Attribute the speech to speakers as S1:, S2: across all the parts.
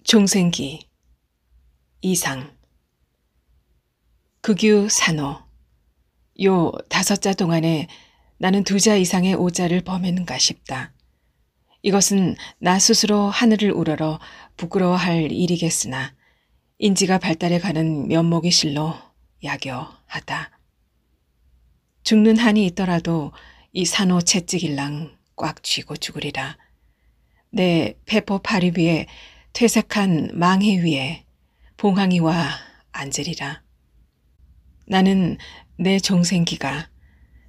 S1: 종생기 이상 극유 산호 요 5자 동안에 나는 2자 이상의 5자를 범했는가 싶다. 이것은 나 스스로 하늘을 우러러 부끄러워할 일이겠으나 인지가 발달해가는 면목의 실로 야교하다. 죽는 한이 있더라도 이 산호 채찍일랑 꽉 쥐고 죽으리라. 내 페포 파리 위에 퇴색한 망해 위에 봉황이와 앉으리라. 나는 내 종생기가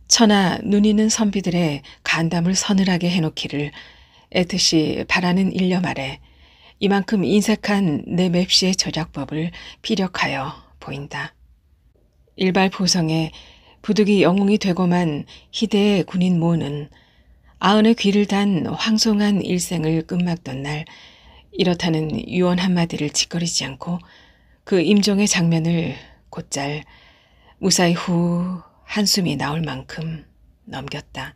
S1: 천하 눈 있는 선비들의 간담을 서늘하게 해놓기를 애듯이 바라는 일념 아래 이만큼 인색한 내 맵시의 절약법을 피력하여 보인다. 일발포성에 부득이 영웅이 되고만 희대의 군인 모는 아흔의 귀를 단 황송한 일생을 끝막던 날 이렇다는 유언 한마디를 짓거리지 않고 그 임종의 장면을 곧잘 무사히 후 한숨이 나올 만큼 넘겼다.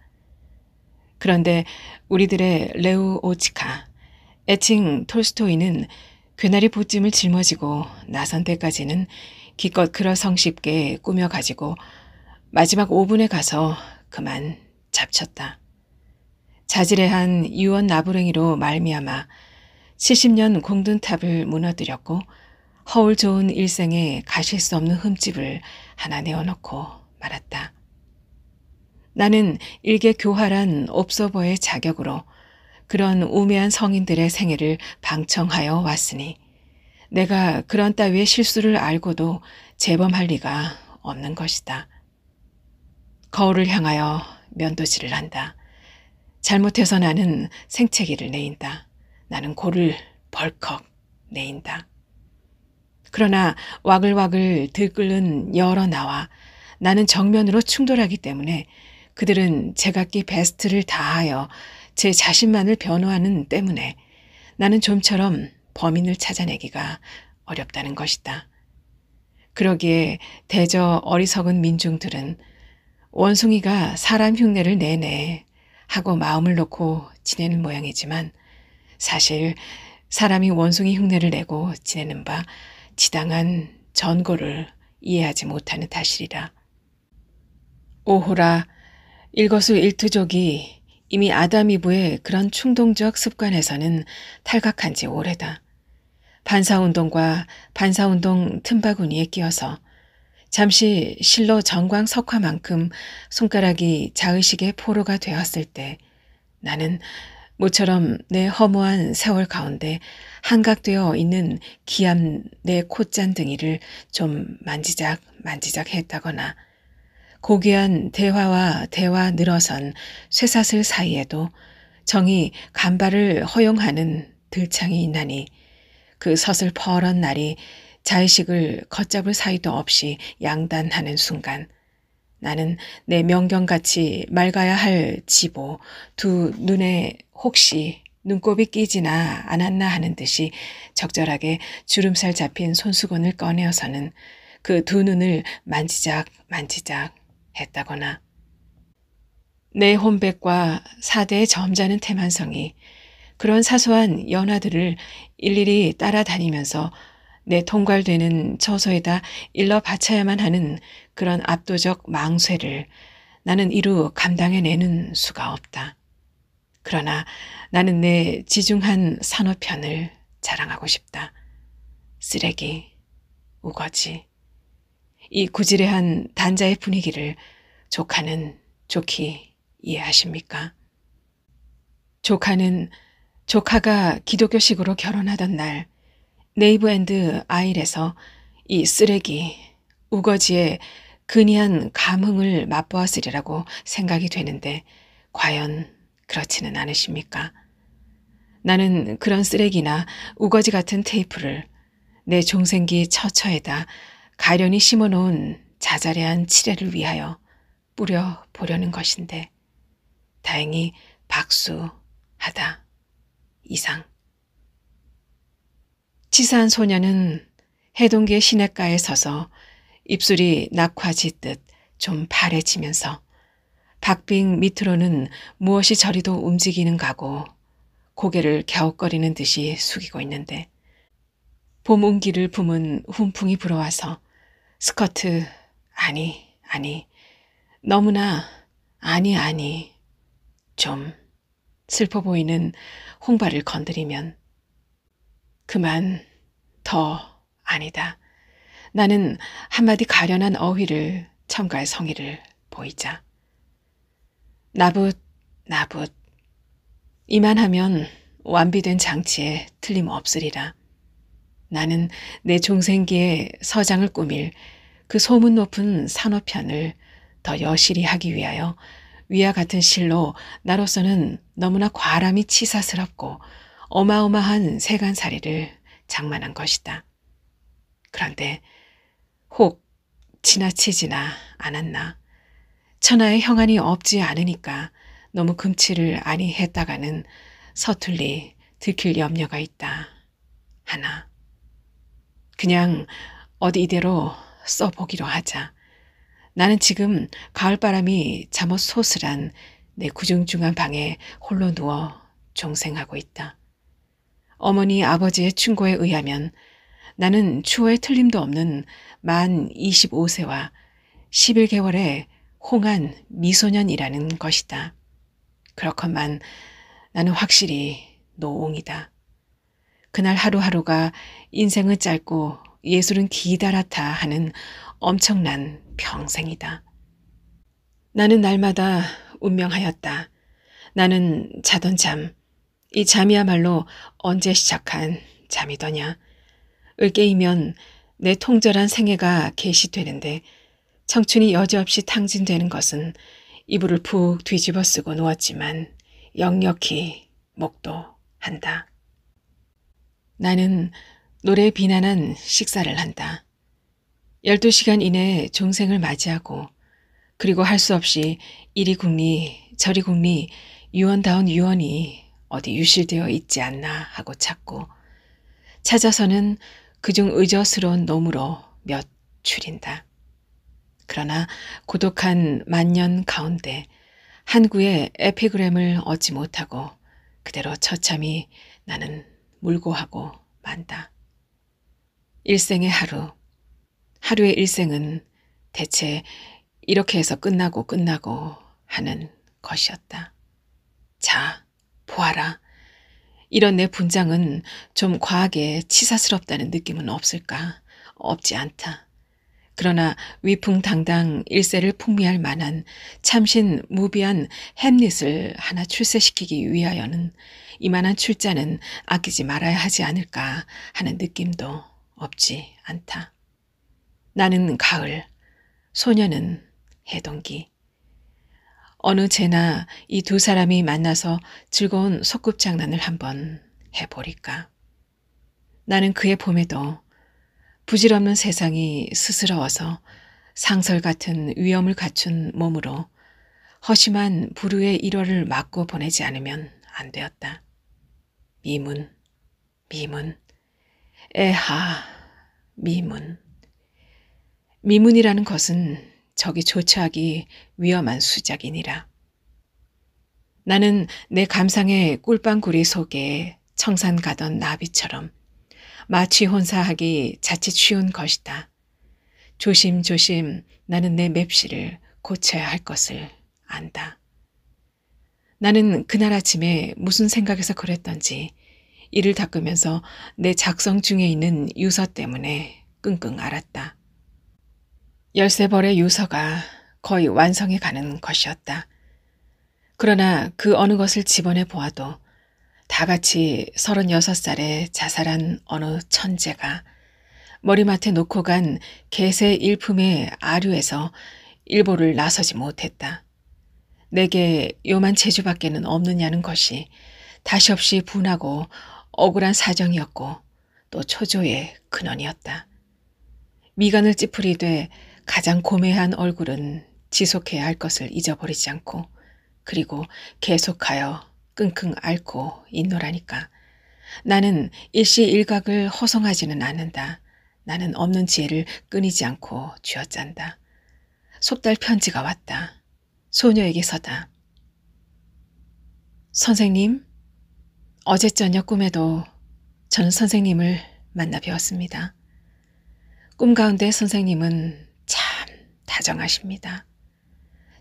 S1: 그런데 우리들의 레우 오치카, 애칭 톨스토이는 괴나리 보찜을 짊어지고 나선 때까지는 기껏 그러성쉽게 꾸며가지고 마지막 5분에 가서 그만 잡쳤다. 자질해한 유언 나부랭이로 말미암아 70년 공든탑을 무너뜨렸고 허울 좋은 일생에 가실 수 없는 흠집을 하나 내어놓고 말았다. 나는 일개 교활한 옵서버의 자격으로 그런 우매한 성인들의 생애를 방청하여 왔으니 내가 그런 따위의 실수를 알고도 재범할 리가 없는 것이다. 거울을 향하여 면도질을 한다. 잘못해서 나는 생채기를 내인다. 나는 골을 벌컥 내인다. 그러나 와글와글 들끓는 여러 나와 나는 정면으로 충돌하기 때문에 그들은 제각기 베스트를 다하여 제 자신만을 변호하는 때문에 나는 좀처럼 범인을 찾아내기가 어렵다는 것이다. 그러기에 대저 어리석은 민중들은 원숭이가 사람 흉내를 내내 하고 마음을 놓고 지내는 모양이지만 사실 사람이 원숭이 흉내를 내고 지내는 바 지당한 전고를 이해하지 못하는 탓이리라. 오호라, 일거수일투족이 이미 아담 이브의 그런 충동적 습관에서는 탈각한 지 오래다. 반사운동과 반사운동 틈바구니에 끼어서 잠시 실로 정광석화만큼 손가락이 자의식의 포로가 되었을 때 나는 모처럼 내 허무한 세월 가운데 한각되어 있는 기암 내 콧잔등이를 좀 만지작 했다거나 고귀한 대화와 대화 늘어선 쇠사슬 사이에도 정이 간발을 허용하는 들창이 있나니 그 서슬퍼런 날이 자의식을 걷잡을 사이도 없이 양단하는 순간 나는 내 명경같이 맑아야 할 지보 두 눈에 혹시 눈곱이 끼지나 않았나 하는 듯이 적절하게 주름살 잡힌 손수건을 꺼내어서는 그 두 눈을 만지작 했다거나 내 혼백과 4대의 점잖은 태만성이 그런 사소한 연화들을 일일이 따라다니면서 내 통괄되는 처소에다 일러 바쳐야만 하는 그런 압도적 망쇠를 나는 이루 감당해내는 수가 없다. 그러나 나는 내 지중한 산호편을 자랑하고 싶다. 쓰레기, 우거지. 이 구지레한 단자의 분위기를 조카는 좋게 이해하십니까? 조카가 기독교식으로 결혼하던 날 네이브 앤드 아일에서 이 쓰레기, 우거지의 근이한 감흥을 맛보았으리라고 생각이 되는데 과연 그렇지는 않으십니까? 나는 그런 쓰레기나 우거지 같은 테이프를 내 종생기 처처에다 가련히 심어놓은 자잘해한 칠해를 위하여 뿌려보려는 것인데 다행히 박수하다. 이상. 치사한 소녀는 해동기의 시냇가에 서서 입술이 낙화짓듯 좀 파래지면서 박빙 밑으로는 무엇이 저리도 움직이는 가고 고개를 갸웃거리는 듯이 숙이고 있는데 봄 온기를 품은 훈풍이 불어와서 스커트, 아니, 너무나, 아니, 좀 슬퍼 보이는 홍발을 건드리면 그만, 더 아니다. 나는 한마디 가련한 어휘를 첨가할 성의를 보이자. 나붓. 이만하면 완비된 장치에 틀림없으리라. 나는 내 종생기에 서장을 꾸밀 그 소문 높은 산업편을 더 여실히 하기 위하여 위와 같은 실로 나로서는 너무나 과람이 치사스럽고 어마어마한 세간살이를 장만한 것이다. 그런데 혹 지나치지나 않았나. 천하의 형안이 없지 않으니까 너무 금치를 아니했다가는 서툴리 들킬 염려가 있다 하나. 그냥 어디 이대로 써보기로 하자. 나는 지금 가을바람이 잠옷 소슬한 내 구중중한 방에 홀로 누워 종생하고 있다. 어머니 아버지의 충고에 의하면 나는 추호에 틀림도 없는 만 25세와 11개월의 홍한 미소년이라는 것이다. 그렇건만 나는 확실히 노옹이다. 그날 하루하루가 인생은 짧고 예술은 기다랗다 하는 엄청난 평생이다. 나는 날마다 운명하였다. 나는 자던 잠, 이 잠이야말로 언제 시작한 잠이더냐. 을깨이면 내 통절한 생애가 개시되는데 청춘이 여지없이 탕진되는 것은 이불을 푹 뒤집어 쓰고 누웠지만 역력히 목도한다. 나는 노래에 비난한 식사를 한다. 12시간 이내에 종생을 맞이하고 그리고 할 수 없이 이리 굽니 저리 굽니 유언다운 유언이 어디 유실되어 있지 않나 하고 찾고 찾아서는 그중 의저스러운 놈으로 몇 줄인다. 그러나 고독한 만년 가운데 한 구의 에피그램을 얻지 못하고 그대로 처참히 나는 물고하고 만다. 일생의 하루의 일생은 대체 이렇게 해서 끝나고 하는 것이었다. 자, 보아라. 이런 내 분장은 좀 과하게 치사스럽다는 느낌은 없을까? 없지 않다. 그러나 위풍당당 일세를 풍미할 만한 참신 무비한 햄릿을 하나 출세시키기 위하여는 이만한 출자는 아끼지 말아야 하지 않을까 하는 느낌도 없지 않다. 나는 가을, 소녀는 해동기. 어느 제나 이 두 사람이 만나서 즐거운 소꿉장난을 한번 해보리까. 나는 그의 봄에도 부질없는 세상이 스스러워서 상설 같은 위엄을 갖춘 몸으로 허심한 불후의 일월을 맞고 보내지 않으면 안 되었다. 미문, 애하, 미문. 미문이라는 것은 적이 조처하기 위험한 수작이니라. 나는 내 감상의 꿀빵구리 속에 청산 가던 나비처럼 마취 혼사하기 자칫 쉬운 것이다. 조심조심 나는 내 맵시를 고쳐야 할 것을 안다. 나는 그날 아침에 무슨 생각에서 그랬던지 이를 닦으면서 내 작성 중에 있는 유서 때문에 끙끙 앓았다. 13벌의 유서가 거의 완성해 가는 것이었다. 그러나 그 어느 것을 집어내 보아도 다 같이 36살에 자살한 어느 천재가 머리맡에 놓고 간 개새 일품의 아류에서 일보를 나서지 못했다. 내게 요만 재주밖에는 없느냐는 것이 다시 없이 분하고 억울한 사정이었고 또 초조의 근원이었다. 미간을 찌푸리되 가장 고매한 얼굴은 지속해야 할 것을 잊어버리지 않고 그리고 계속하여 끙끙 앓고 있노라니까. 나는 일시일각을 허송하지는 않는다. 나는 없는 지혜를 끊이지 않고 쥐어짠다. 속달 편지가 왔다. 소녀에게서다. 선생님, 어제 저녁 꿈에도 저는 선생님을 만나 뵈었습니다. 꿈 가운데 선생님은 참 다정하십니다.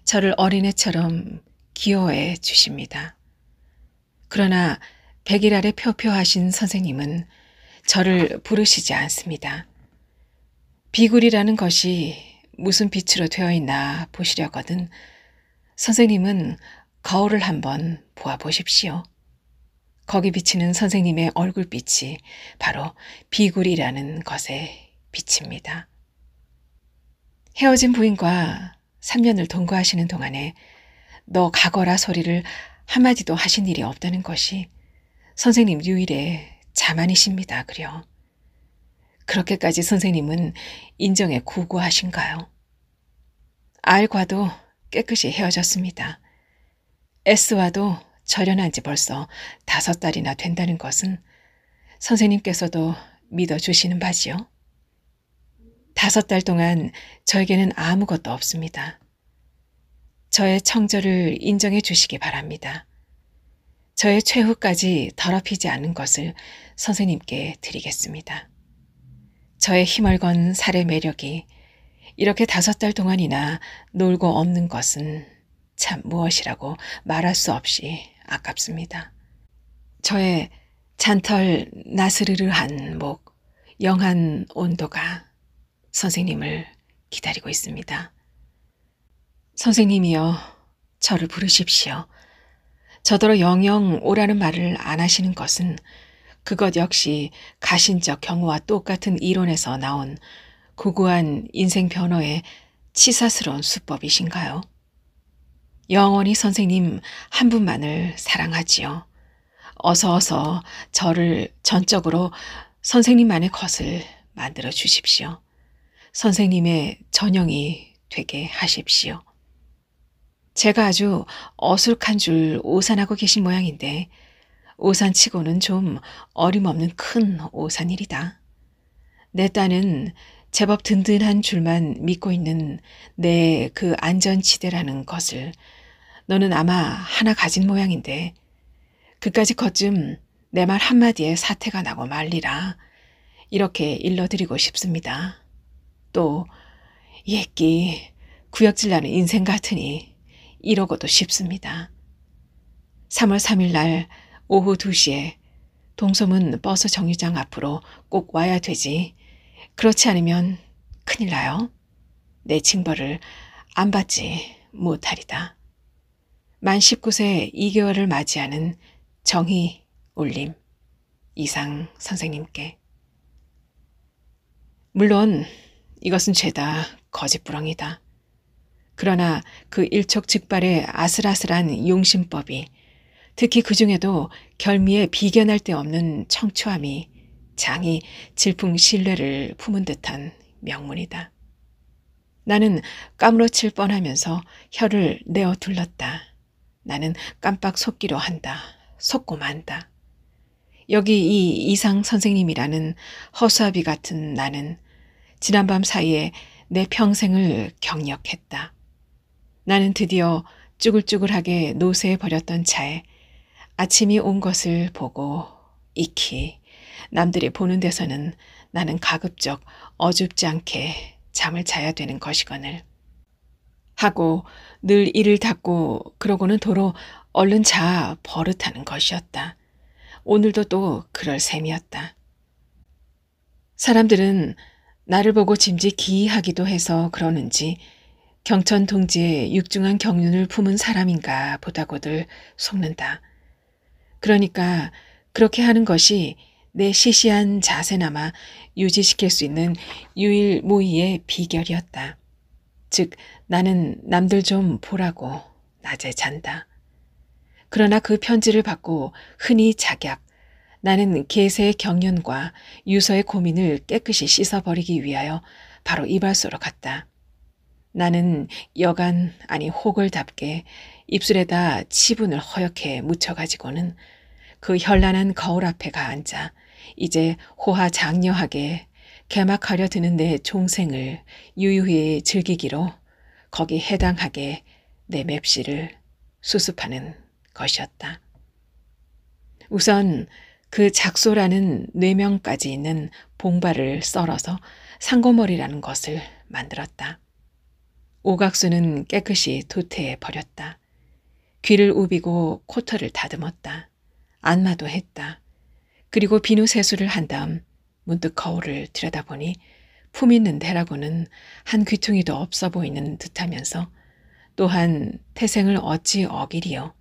S1: 저를 어린애처럼 귀여워해 주십니다. 그러나 백일 아래 표표하신 선생님은 저를 부르시지 않습니다. 비굴이라는 것이 무슨 빛으로 되어 있나 보시려거든 선생님은 거울을 한번 보아보십시오. 거기 비치는 선생님의 얼굴빛이 바로 비굴이라는 것에 비칩니다. 헤어진 부인과 3년을 동거하시는 동안에 너 가거라 소리를 한마디도 하신 일이 없다는 것이 선생님 유일의 자만이십니다. 그려. 그렇게까지 선생님은 인정에 구구하신가요? R과도 깨끗이 헤어졌습니다. S와도 절연한 지 벌써 5달이나 된다는 것은 선생님께서도 믿어주시는 바지요. 5달 동안 저에게는 아무것도 없습니다. 저의 청절을 인정해 주시기 바랍니다. 저의 최후까지 더럽히지 않은 것을 선생님께 드리겠습니다. 저의 힘을 건 살의 매력이 이렇게 5달 동안이나 놀고 없는 것은 참 무엇이라고 말할 수 없이 아깝습니다. 저의 잔털 나스르르한 목, 영한 온도가 선생님을 기다리고 있습니다. 선생님이여, 저를 부르십시오. 저더러 영영 오라는 말을 안 하시는 것은 그것 역시 가신적 경우와 똑같은 이론에서 나온 구구한 인생 변호의 치사스러운 수법이신가요? 영원히 선생님 한 분만을 사랑하지요. 어서 저를 전적으로 선생님만의 것을 만들어 주십시오. 선생님의 전형이 되게 하십시오. 제가 아주 어술한 줄 오산하고 계신 모양인데 오산치고는 좀 어림없는 큰 오산일이다. 내 딴은 제법 든든한 줄만 믿고 있는 내 그 안전지대라는 것을 너는 아마 하나 가진 모양인데 그까지 거쯤 내 말 한마디에 사태가 나고 말리라 이렇게 일러드리고 싶습니다. 또 예끼 구역질나는 인생 같으니 이러고도 싶습니다. 3월 3일 날 오후 2시에 동소문 버스 정류장 앞으로 꼭 와야 되지. 그렇지 않으면 큰일 나요. 내 징벌을 안 받지 못하리다. 만 19세 2개월을 맞이하는 정희 올림 이상 선생님께. 물론 이것은 죄다 거짓부렁이다. 그러나 그 일촉즉발의 아슬아슬한 용심법이 특히 그 중에도 결미에 비견할 데 없는 청초함이 장이 질풍 신뢰를 품은 듯한 명문이다. 나는 까무러칠 뻔하면서 혀를 내어 둘렀다. 나는 깜빡 속기로 한다. 속고 만다. 여기 이 이상 선생님이라는 허수아비 같은 나는 지난밤 사이에 내 평생을 경력했다. 나는 드디어 쭈글쭈글하게 노쇠해버렸던 차에 아침이 온 것을 보고 익히 남들이 보는 데서는 나는 가급적 어줍지 않게 잠을 자야 되는 것이거늘 하고 늘 이를 닫고 그러고는 도로 얼른 자 버릇하는 것이었다. 오늘도 또 그럴 셈이었다. 사람들은 나를 보고 짐짓 기이하기도 해서 그러는지 경천 동지의 육중한 경륜을 품은 사람인가 보다고들 속는다. 그러니까 그렇게 하는 것이 내 시시한 자세나마 유지시킬 수 있는 유일무이의 비결이었다. 즉 나는 남들 좀 보라고 낮에 잔다. 그러나 그 편지를 받고 흔히 작약, 나는 계세의 경륜과 유서의 고민을 깨끗이 씻어버리기 위하여 바로 이발소로 갔다. 나는 여간 아니 호걸답게 입술에다 치분을 허옇게 묻혀가지고는 그 현란한 거울 앞에 가 앉아 이제 호화장려하게 개막하려 드는 내 종생을 유유히 즐기기로 거기 해당하게 내 맵시를 수습하는 것이었다. 우선 그 작소라는 뇌명까지 있는 봉발을 썰어서 상고머리라는 것을 만들었다. 오각수는 깨끗이 도태해 버렸다. 귀를 우비고 코털을 다듬었다. 안마도 했다. 그리고 비누 세수를 한 다음 문득 거울을 들여다보니 품 있는 데라고는 한 귀퉁이도 없어 보이는 듯하면서 또한 태생을 어찌 어기리요.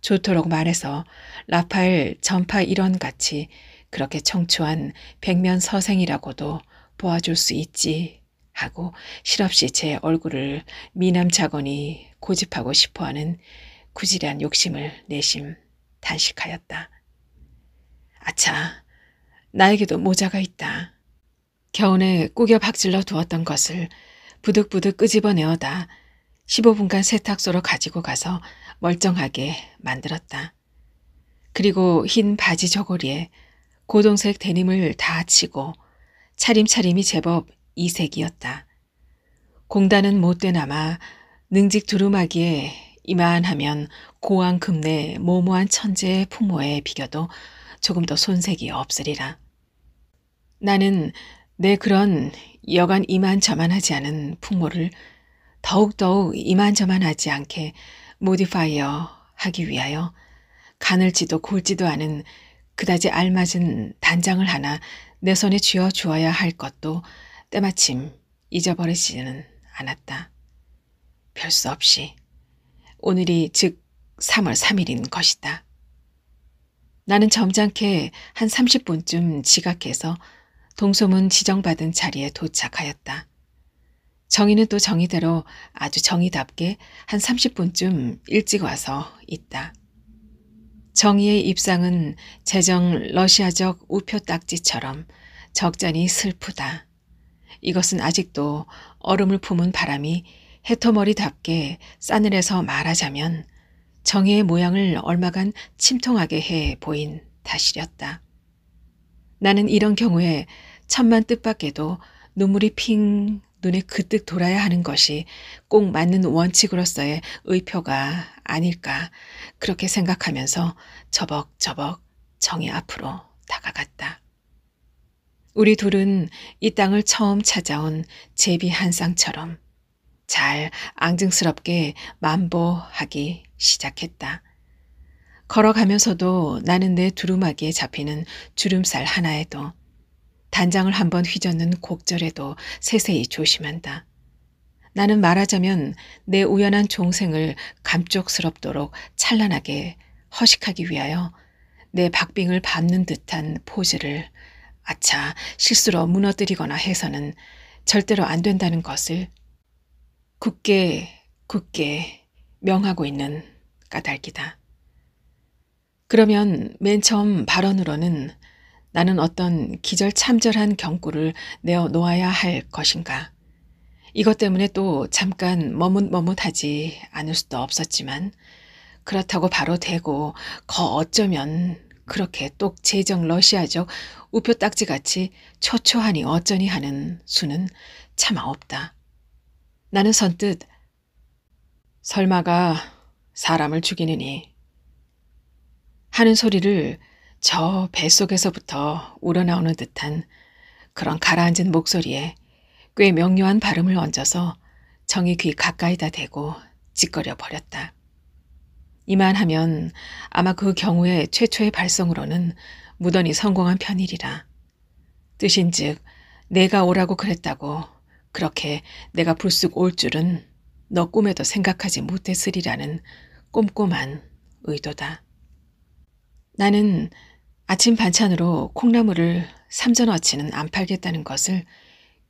S1: 좋도록 말해서 라파엘 전파 일원같이 그렇게 청초한 백면 서생이라고도 보아줄 수 있지 하고 실없이 제 얼굴을 미남자건이 고집하고 싶어하는 구질한 욕심을 내심 단식하였다. 아차, 나에게도 모자가 있다. 겨우내 꾸겨 박질러 두었던 것을 부득부득 끄집어내어다 15분간 세탁소로 가지고 가서 멀쩡하게 만들었다. 그리고 흰 바지 저고리에 고동색 데님을 다 치고 차림차림이 제법 이색이었다. 공단은 못되나마 능직 두루마기에 이만하면 고왕 금내 모모한 천재의 풍모에 비겨도 조금 더 손색이 없으리라. 나는 내 그런 여간 이만저만하지 않은 풍모를 더욱더욱 이만저만하지 않게 모디파이어 하기 위하여 가늘지도 굵지도 않은 그다지 알맞은 단장을 하나 내 손에 쥐어 주어야 할 것도 때마침 잊어버리지는 않았다. 별 수 없이 오늘이 즉 3월 3일인 것이다. 나는 점잖게 한 30분쯤 지각해서 동소문 지정받은 자리에 도착하였다. 정희는 또 정희대로 아주 정희답게 한 30분쯤 일찍 와서 있다. 정희의 입상은 제정 러시아적 우표 딱지처럼 적잖이 슬프다. 이것은 아직도 얼음을 품은 바람이 해토머리답게 싸늘해서 말하자면 정희의 모양을 얼마간 침통하게 해 보인 탓이렸다. 나는 이런 경우에 천만 뜻밖에도 눈물이 핑 눈에 그뜩 돌아야 하는 것이 꼭 맞는 원칙으로서의 의표가 아닐까 그렇게 생각하면서 저벅저벅 정희 앞으로 다가갔다. 우리 둘은 이 땅을 처음 찾아온 제비 한 쌍처럼 잘 앙증스럽게 만보하기 시작했다. 걸어가면서도 나는 내 두루마기에 잡히는 주름살 하나에도 단장을 한번 휘젓는 곡절에도 세세히 조심한다. 나는 말하자면 내 우연한 종생을 감쪽스럽도록 찬란하게 허식하기 위하여 내 박빙을 밟는 듯한 포즈를 아차 실수로 무너뜨리거나 해서는 절대로 안 된다는 것을 굳게 명하고 있는 까닭이다. 그러면 맨 처음 발언으로는 나는 어떤 기절참절한 경구를 내어 놓아야 할 것인가. 이것 때문에 또 잠깐 머뭇머뭇하지 않을 수도 없었지만 그렇다고 바로 대고 어쩌면 그렇게 똑 제정 러시아적 우표 딱지같이 초초하니 어쩌니 하는 수는 차마 없다. 나는 선뜻 설마가 사람을 죽이느니 하는 소리를 저 뱃속에서부터 우러나오는 듯한 그런 가라앉은 목소리에 꽤 명료한 발음을 얹어서 정희 귀 가까이다 대고 찌꺼려 버렸다. 이만하면 아마 그 경우의 최초의 발성으로는 무던히 성공한 편이리라. 뜻인즉 내가 오라고 그랬다고 그렇게 내가 불쑥 올 줄은 너 꿈에도 생각하지 못했으리라는 꼼꼼한 의도다. 나는 아침 반찬으로 콩나물을 삼전어치는 안 팔겠다는 것을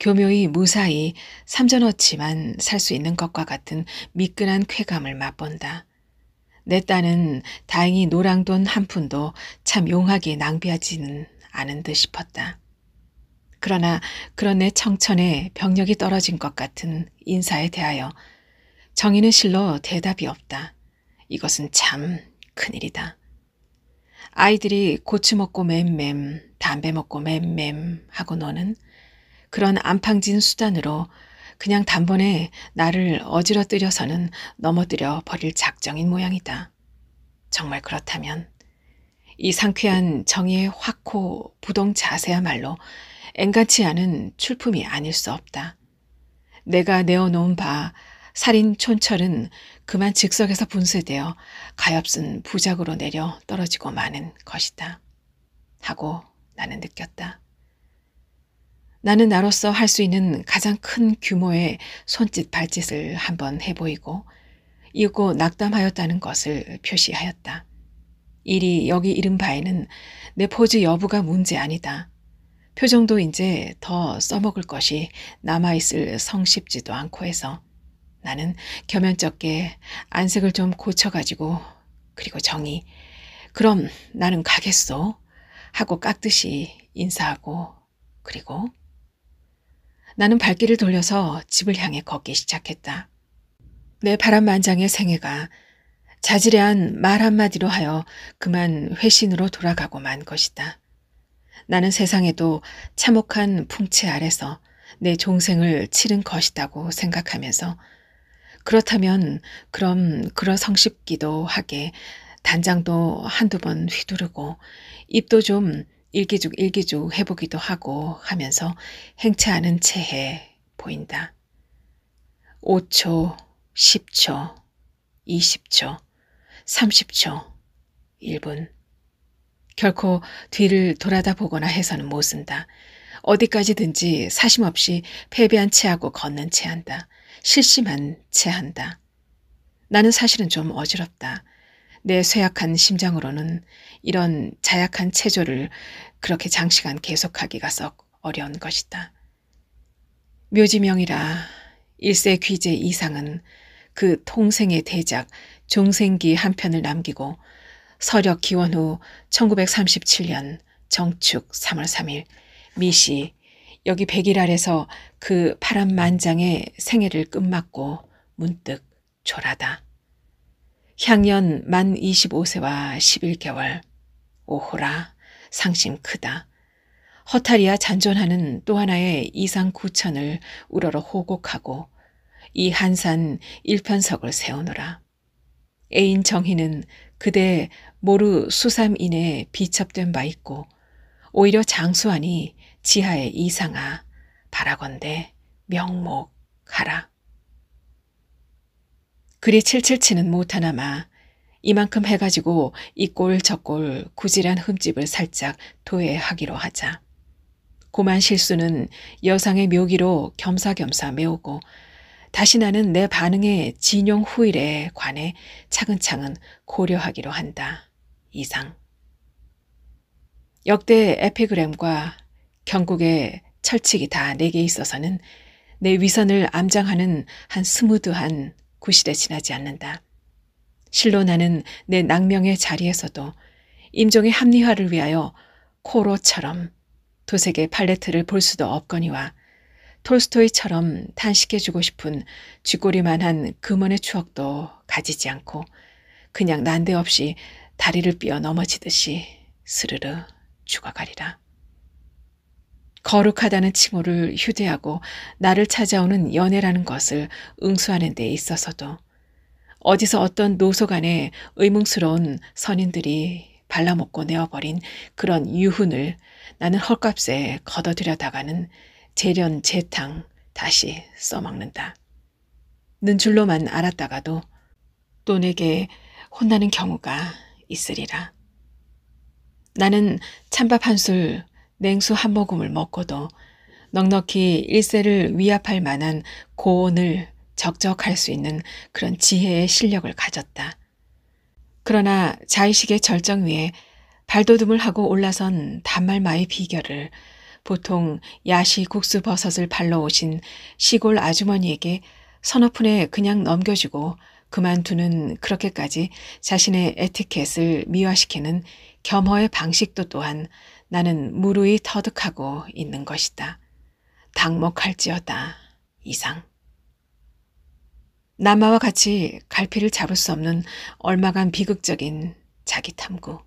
S1: 교묘히 무사히 삼전어치만 살 수 있는 것과 같은 미끈한 쾌감을 맛본다. 내 딴은 다행히 노랑돈 한 푼도 참 용하게 낭비하지는 않은 듯 싶었다. 그러나 그런 내 청천에 병력이 떨어진 것 같은 인사에 대하여 정희는 실로 대답이 없다. 이것은 참 큰일이다. 아이들이 고추 먹고 맴맴, 담배 먹고 맴맴 하고 노는 그런 안팡진 수단으로 그냥 단번에 나를 어지러뜨려서는 넘어뜨려 버릴 작정인 모양이다. 정말 그렇다면 이 상쾌한 정의의 확고 부동 자세야말로 엔간치 않은 출품이 아닐 수 없다. 내가 내어놓은 바 살인 촌철은 그만 즉석에서 분쇄되어 가엾은 부작으로 내려 떨어지고 마는 것이다. 하고 나는 느꼈다. 나는 나로서 할 수 있는 가장 큰 규모의 손짓 발짓을 한번 해보이고 이윽고 낙담하였다는 것을 표시하였다. 일이 여기 이른 바에는 내 포즈 여부가 문제 아니다. 표정도 이제 더 써먹을 것이 남아있을 성쉽지도 않고 해서 나는 겸연쩍게 안색을 좀 고쳐가지고 그리고 정이 그럼 나는 가겠소 하고 깍듯이 인사하고 그리고 나는 발길을 돌려서 집을 향해 걷기 시작했다. 내 바람만장의 생애가 자지레한 말 한마디로 하여 그만 회신으로 돌아가고 만 것이다. 나는 세상에도 참혹한 풍채 아래서 내 종생을 치른 것이라고 생각하면서 그렇다면 그럼 그러성쉽기도 하게 단장도 한두 번 휘두르고 입도 좀 일기죽 해보기도 하고 하면서 행차하는 체해 보인다. 5초, 10초, 20초, 30초, 1분. 결코 뒤를 돌아다 보거나 해서는 못 쓴다. 어디까지든지 사심없이 패배한 체하고 걷는 체한다. 실심한 체한다. 나는 사실은 좀 어지럽다. 내 쇠약한 심장으로는 이런 자약한 체조를 그렇게 장시간 계속하기가 썩 어려운 것이다. 묘지명이라 일세 귀재 이상은 그 통생의 대작 종생기 한 편을 남기고 서력 기원 후 1937년 정축 3월 3일 미시 여기 백일 아래서 그 파란만장의 생애를 끝맞고 문득 졸하다. 향년 만 25세와 11개월. 오호라 상심 크다. 허탈이야 잔존하는 또 하나의 이상 구천을 우러러 호곡하고 이 한산 일편석을 세우노라. 애인 정희는 그대 모르 수삼 이내에 비첩된 바 있고 오히려 장수하니 지하의 이상아 바라건대 명목하라. 그리 칠칠치는 못하나마 이만큼 해가지고 이 꼴 저 꼴 구질한 흠집을 살짝 도외하기로 하자. 고만 실수는 여상의 묘기로 겸사겸사 메우고 다시 나는 내 반응의 진용 후일에 관해 차근차근 고려하기로 한다. 이상. 역대 에피그램과 경국의 철칙이 다 내게 있어서는 내 위선을 암장하는 한 스무드한 구실에 지나지 않는다. 실로 나는 내 낭명의 자리에서도 임종의 합리화를 위하여 코로처럼 도색의 팔레트를 볼 수도 없거니와 톨스토이처럼 탄식해주고 싶은 쥐꼬리만한 금원의 추억도 가지지 않고 그냥 난데없이 다리를 삐어 넘어지듯이 스르르 죽어가리라. 거룩하다는 칭호를 휴대하고 나를 찾아오는 연애라는 것을 응수하는 데 있어서도 어디서 어떤 노소간의 의문스러운 선인들이 발라먹고 내어버린 그런 유훈을 나는 헐값에 걷어들여다가는 재련재탕 다시 써먹는다. 는 줄로만 알았다가도 또 내게 혼나는 경우가 있으리라. 나는 찬밥 한 술, 냉수 한 모금을 먹고도 넉넉히 일세를 위압할 만한 고온을 적적할 수 있는 그런 지혜의 실력을 가졌다. 그러나 자의식의 절정 위에 발돋움을 하고 올라선 단말마의 비결을 보통 야시 국수 버섯을 발러 오신 시골 아주머니에게 서너 푼에 그냥 넘겨주고 그만두는 그렇게까지 자신의 에티켓을 미화시키는 겸허의 방식도 또한 나는 무르히 터득하고 있는 것이다. 당목할지어다 이상. 남아와 같이 갈피를 잡을 수 없는 얼마간 비극적인 자기 탐구.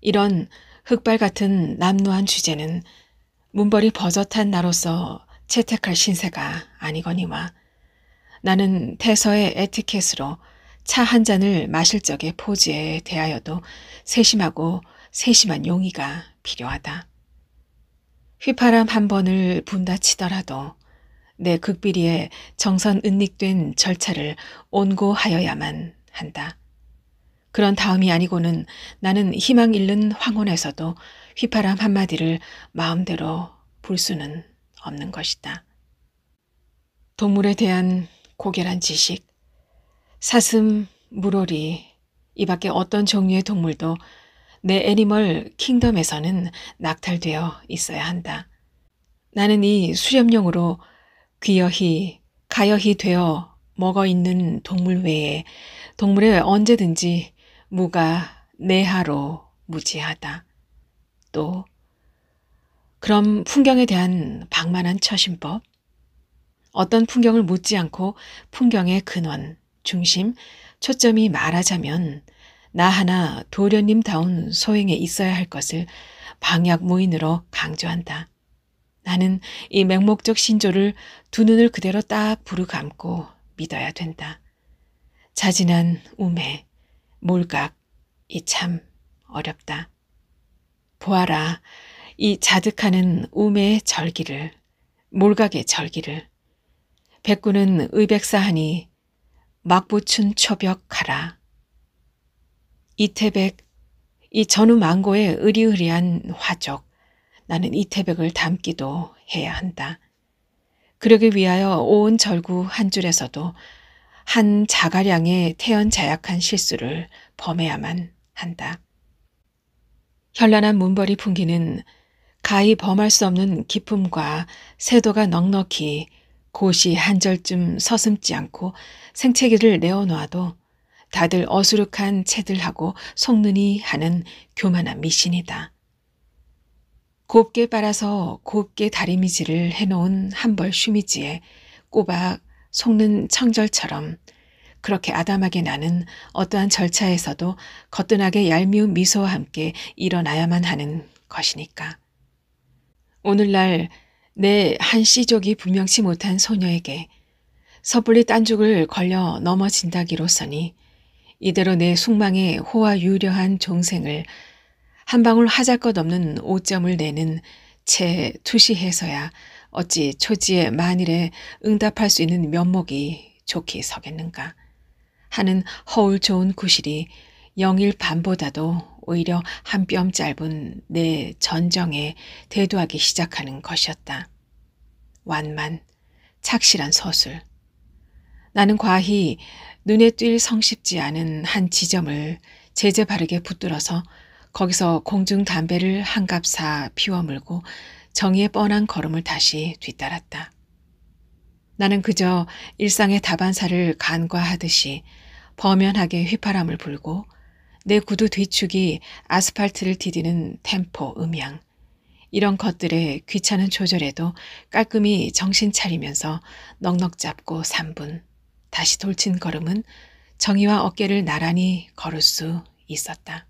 S1: 이런 흑발 같은 남루한 주제는 문벌이 버젓한 나로서 채택할 신세가 아니거니와 나는 태서의 에티켓으로 차 한 잔을 마실 적의 포즈에 대하여도 세심하고 세심한 용의가 필요하다. 휘파람 한 번을 분다 치더라도 내 극비리에 정선 은닉된 절차를 온고하여야만 한다. 그런 다음이 아니고는 나는 희망 잃는 황혼에서도 휘파람 한마디를 마음대로 불 수는 없는 것이다. 동물에 대한 고결한 지식, 사슴, 물오리, 이 밖에 어떤 종류의 동물도 내 애니멀 킹덤에서는 낙탈되어 있어야 한다. 나는 이 수렴용으로 귀여히, 가여히 되어 먹어 있는 동물 외에 동물에 언제든지 무가 내하로 무지하다. 또 그럼 풍경에 대한 방만한 처신법, 어떤 풍경을 묻지 않고 풍경의 근원, 중심, 초점이 말하자면 나 하나 도련님다운 소행에 있어야 할 것을 방약무인으로 강조한다. 나는 이 맹목적 신조를 두 눈을 그대로 딱 부르감고 믿어야 된다. 자진한 우매, 몰각, 이 참 어렵다. 보아라, 이 자득하는 우매의 절기를, 몰각의 절기를. 백구는 의백사하니 막부춘 초벽하라. 이태백, 이 전후 망고의 의리의리한 화족, 나는 이태백을 담기도 해야 한다. 그러기 위하여 온 절구 한 줄에서도 한 자가량의 태연자약한 실수를 범해야만 한다. 현란한 문벌이 풍기는 가히 범할 수 없는 기품과 세도가 넉넉히 고시 한 절쯤 서슴지 않고 생채기를 내어놓아도 다들 어수룩한 채들하고 속느니 하는 교만한 미신이다. 곱게 빨아서 곱게 다리미질을 해놓은 한 벌 쉬미지에 꼬박 속는 청절처럼 그렇게 아담하게 나는 어떠한 절차에서도 거뜬하게 얄미운 미소와 함께 일어나야만 하는 것이니까. 오늘날 내 한 씨족이 분명치 못한 소녀에게 섣불리 딴죽을 걸려 넘어진다기로서니 이대로 내 숙망의 호화 유려한 종생을 한 방울 하잘것없는 오점을 내는 채 투시해서야 어찌 초지의 만일에 응답할 수 있는 면목이 좋게 서겠는가 하는 허울 좋은 구실이 영일 밤보다도 오히려 한 뼘 짧은 내 전정에 대두하기 시작하는 것이었다. 완만, 착실한 서술. 나는 과히 눈에 띌 성쉽지 않은 한 지점을 제재 바르게 붙들어서 거기서 공중 담배를 한갑 사 피워물고 정의의 뻔한 걸음을 다시 뒤따랐다. 나는 그저 일상의 다반사를 간과하듯이 범연하게 휘파람을 불고 내 구두 뒤축이 아스팔트를 디디는 템포 음향, 이런 것들의 귀찮은 조절에도 깔끔히 정신 차리면서 넉넉 잡고 3분, 다시 돌친 걸음은 정의와 어깨를 나란히 걸을 수 있었다.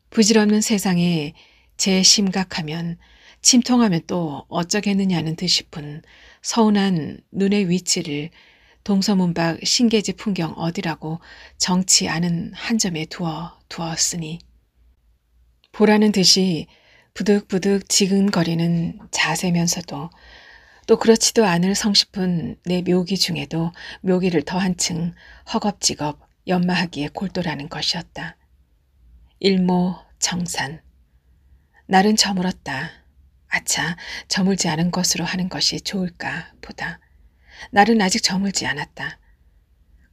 S1: 부질없는 세상에 제 심각하면 침통하면 또 어쩌겠느냐는 듯 싶은 서운한 눈의 위치를 동서문박 신계지 풍경 어디라고 정치 않은 한 점에 두었으니 보라는 듯이 부득부득 지근거리는 자세면서도 또 그렇지도 않을 성쉽은 내 묘기 중에도 묘기를 더 한층 허겁지겁 연마하기에 골똘하는 것이었다. 일모정산. 날은 저물었다. 아차, 저물지 않은 것으로 하는 것이 좋을까 보다. 날은 아직 저물지 않았다.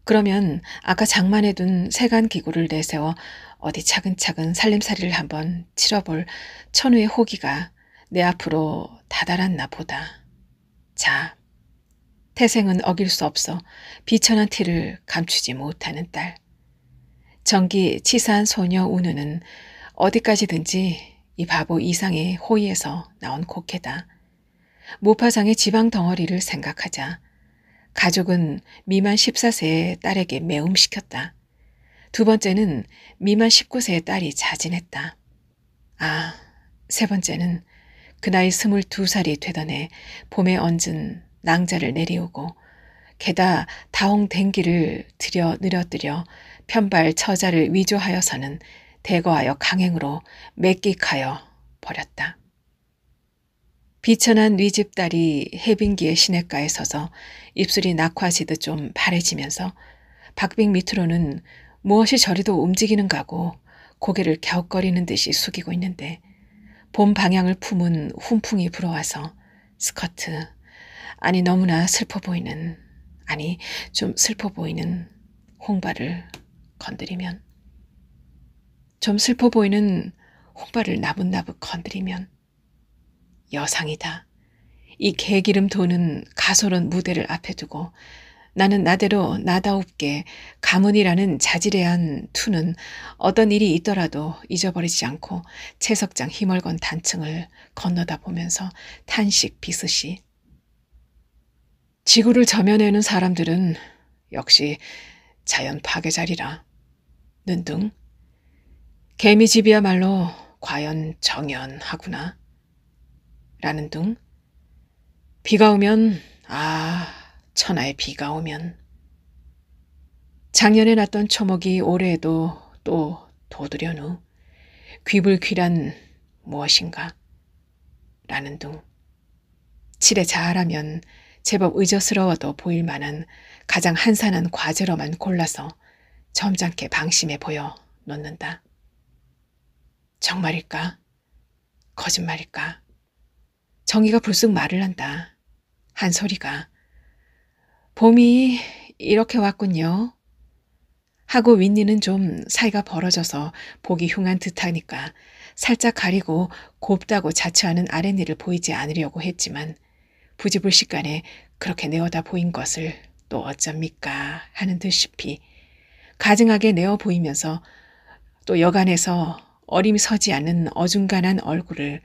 S1: 그러면 아까 장만해 둔 세간 기구를 내세워 어디 차근차근 살림살이를 한번 치러볼 천우의 호기가 내 앞으로 다다랐나 보다. 자, 태생은 어길 수 없어 비천한 티를 감추지 못하는 딸. 정기 치사한 소녀 운우는 어디까지든지 이 바보 이상의 호의에서 나온 곡해다. 모파상의 지방 덩어리를 생각하자 가족은 미만 14세의 딸에게 매움시켰다. 두 번째는 미만 19세의 딸이 자진했다. 아, 세 번째는 그 나이 22살이 되던 해 봄에 얹은 낭자를 내리우고 게다 다홍댕기를 들여 느려뜨려 편발 처자를 위조하여서는 대거하여 강행으로 맥기하여 버렸다. 비천한 네 집 딸이 해빙기의 시냇가에 서서 입술이 낙화지듯 좀 바래지면서 박빙 밑으로는 무엇이 저리도 움직이는가고 고개를 갸웃거리는 듯이 숙이고 있는데 봄 방향을 품은 훈풍이 불어와서 스커트, 아니 너무나 슬퍼 보이는, 아니 좀 슬퍼 보이는 홍발을 건드리면, 좀 슬퍼 보이는 홍발을 나붓나붓 건드리면 여상이다. 이 개기름 도는 가소로운 무대를 앞에 두고 나는 나대로 나다웁게 가문이라는 자질애한 투는 어떤 일이 있더라도 잊어버리지 않고 채석장 힘얼건 단층을 건너다 보면서 탄식 비스시 지구를 저면에는 사람들은 역시 자연 파괴자리라. 는둥 개미집이야말로 과연 정연하구나. 라는 둥 비가 오면 천하에 비가 오면 작년에 났던 초목이 올해에도 또 돋으려누 귀불귀란 무엇인가 라는 둥 칠에 잘하면 제법 의젓스러워도 보일 만한 가장 한산한 과제로만 골라서 점잖게 방심해 보여 놓는다. 정말일까? 거짓말일까? 정의가 불쑥 말을 한다. 한 소리가 봄이 이렇게 왔군요. 하고 윗니는 좀 사이가 벌어져서 보기 흉한 듯하니까 살짝 가리고 곱다고 자처하는 아랫니를 보이지 않으려고 했지만 부지불식간에 그렇게 내어다 보인 것을 또 어쩝니까 하는 듯싶이 가증하게 내어 보이면서 또 여간에서 어림이 서지 않는 어중간한 얼굴을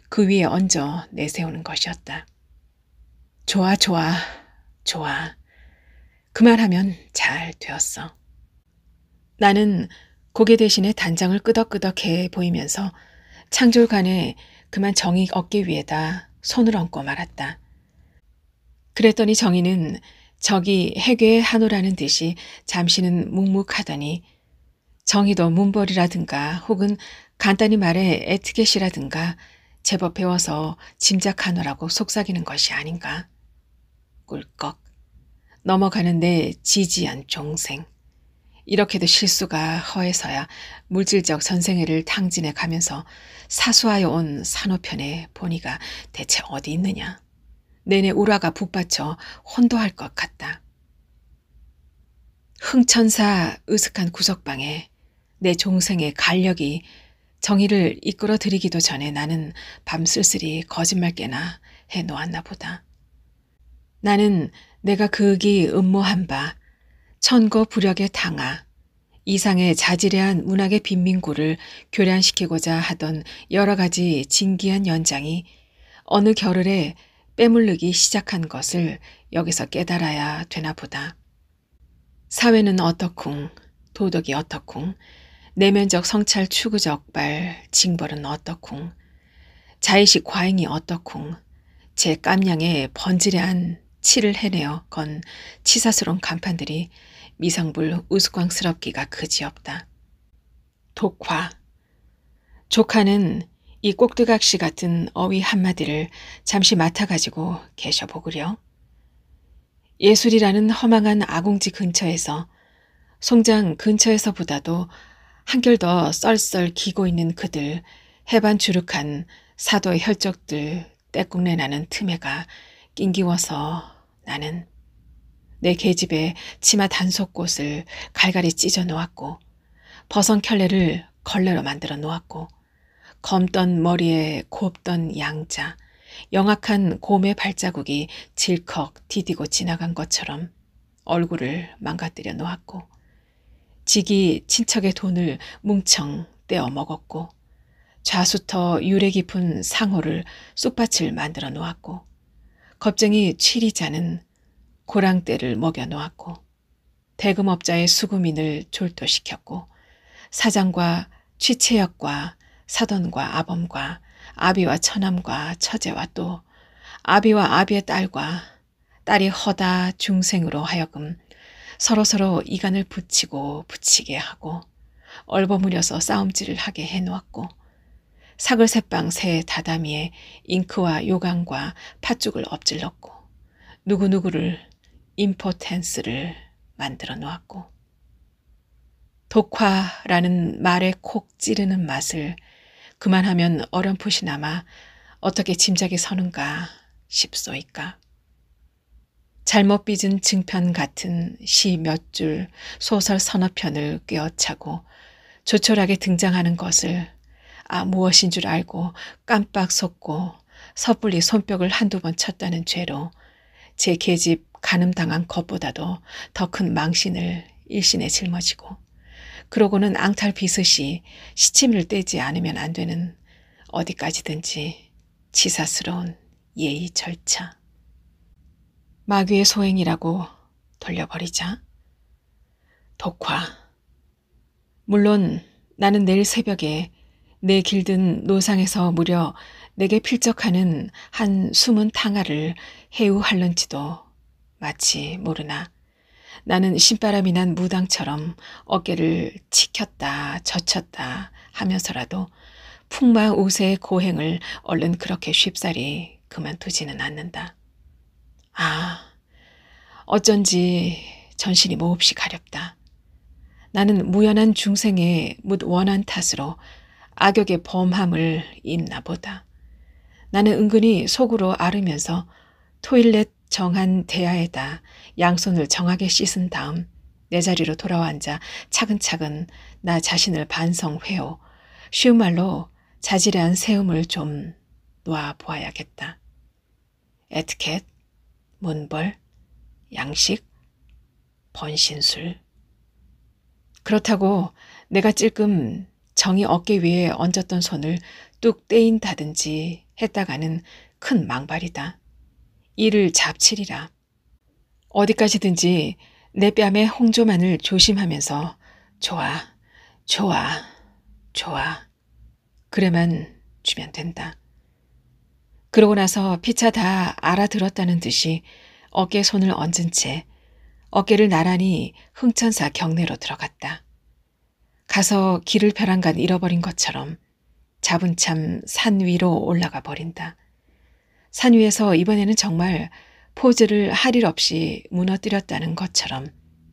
S1: 그 위에 얹어 내세우는 것이었다. 좋아, 좋아, 좋아. 그만하면 잘 되었어. 나는 고개 대신에 단장을 끄덕끄덕해 보이면서 창졸간에 그만 정의 얻기 위해다 손을 얹고 말았다. 그랬더니 정의는 저기 해괴에 한우라는 듯이 잠시는 묵묵하더니 정의도 문벌이라든가 혹은 간단히 말해 에티켓이라든가 제법 배워서 짐작하느라고 속삭이는 것이 아닌가. 꿀꺽. 넘어가는데 지지한 종생. 이렇게도 실수가 허해서야 물질적 선생애를 탕진해 가면서 사수하여 온 산호편의 본의가 대체 어디 있느냐. 내내 우라가 북받쳐 혼도할 것 같다. 흥천사 으슥한 구석방에 내 종생의 간력이 정의를 이끌어 들이기도 전에 나는 밤 쓸쓸히 거짓말 깨나 해놓았나 보다. 나는 내가 극이 음모한 바 천거 부력의 당하 이상의 자질애한 문학의 빈민구를 교란시키고자 하던 여러 가지 진기한 연장이 어느 겨를에 빼물르기 시작한 것을 여기서 깨달아야 되나 보다. 사회는 어떻쿵, 도덕이 어떻쿵, 내면적 성찰 추구적 발 징벌은 어떻쿵, 자의식 과잉이 어떻쿵, 제 깜냥에 번지레한 치를 해내어 건 치사스러운 간판들이 미상불 우스꽝스럽기가 그지없다. 독화. 조카는 이 꼭두각시 같은 어휘 한마디를 잠시 맡아가지고 계셔보구려. 예술이라는 허망한 아궁지 근처에서 송장 근처에서보다도 한결 더 썰썰 기고 있는 그들 해반 주룩한 사도의 혈적들 떼국내 나는 틈에가 낑기워서 나는 내 계집에 치마 단속꽃을 갈갈이 찢어 놓았고 버선 켤레를 걸레로 만들어 놓았고 검던 머리에 곱던 양자 영악한 곰의 발자국이 질컥 디디고 지나간 것처럼 얼굴을 망가뜨려 놓았고 직이 친척의 돈을 뭉청 떼어 먹었고 좌수터 유래 깊은 상호를 쑥밭을 만들어 놓았고 겁쟁이 취리자는 고랑떼를 먹여 놓았고 대금업자의 수구민을 졸도시켰고 사장과 취채역과 사돈과 아범과 아비와 처남과 처제와 또 아비와 아비의 딸과 딸이 허다 중생으로 하여금 서로서로 이간을 붙이고 붙이게 하고 얼버무려서 싸움질을 하게 해놓았고 사글새빵 새 다다미에 잉크와 요강과 팥죽을 엎질렀고 누구누구를 임포텐스를 만들어 놓았고 독화라는 말에 콕 찌르는 맛을 그만하면 어렴풋이나마 어떻게 짐작이 서는가 싶소이까. 잘못 빚은 증편 같은 시 몇 줄, 소설 서너 편을 꿰어차고 조촐하게 등장하는 것을 무엇인 줄 알고 깜빡 속고 섣불리 손뼉을 한두 번 쳤다는 죄로 제 계집 간음당한 것보다도 더 큰 망신을 일신에 짊어지고 그러고는 앙탈 비슷이 시치미를 떼지 않으면 안 되는 어디까지든지 치사스러운 예의 절차. 마귀의 소행이라고 돌려버리자. 독화. 물론 나는 내일 새벽에 내 길든 노상에서 무려 내게 필적하는 한 숨은 탕화를 해우할런지도 마치 모르나 나는 신바람이 난 무당처럼 어깨를 치켰다 젖혔다 하면서라도 풍마우세의 고행을 얼른 그렇게 쉽사리 그만두지는 않는다. 어쩐지 전신이 몹시 가렵다. 나는 무연한 중생의 묻 원한 탓으로 악역의 범함을 입나 보다. 나는 은근히 속으로 앓으면서 토일렛 정한 대야에다 양손을 정하게 씻은 다음 내 자리로 돌아앉아 차근차근 나 자신을 반성회오, 쉬운 말로 자질한 세움을 좀 놓아보아야겠다. 에티켓, 문벌, 양식, 번신술. 그렇다고 내가 찔끔 정이 어깨 위에 얹었던 손을 뚝 떼인다든지 했다가는 큰 망발이다. 이를 잡치리라. 어디까지든지 내 뺨의 홍조만을 조심하면서 좋아, 좋아, 좋아. 그래만 주면 된다. 그러고 나서 피차 다 알아들었다는 듯이 어깨에 손을 얹은 채 어깨를 나란히 흥천사 경내로 들어갔다. 가서 길을 벼랑간 잃어버린 것처럼 자분참 산 위로 올라가 버린다. 산 위에서 이번에는 정말 포즈를 할 일 없이 무너뜨렸다는 것처럼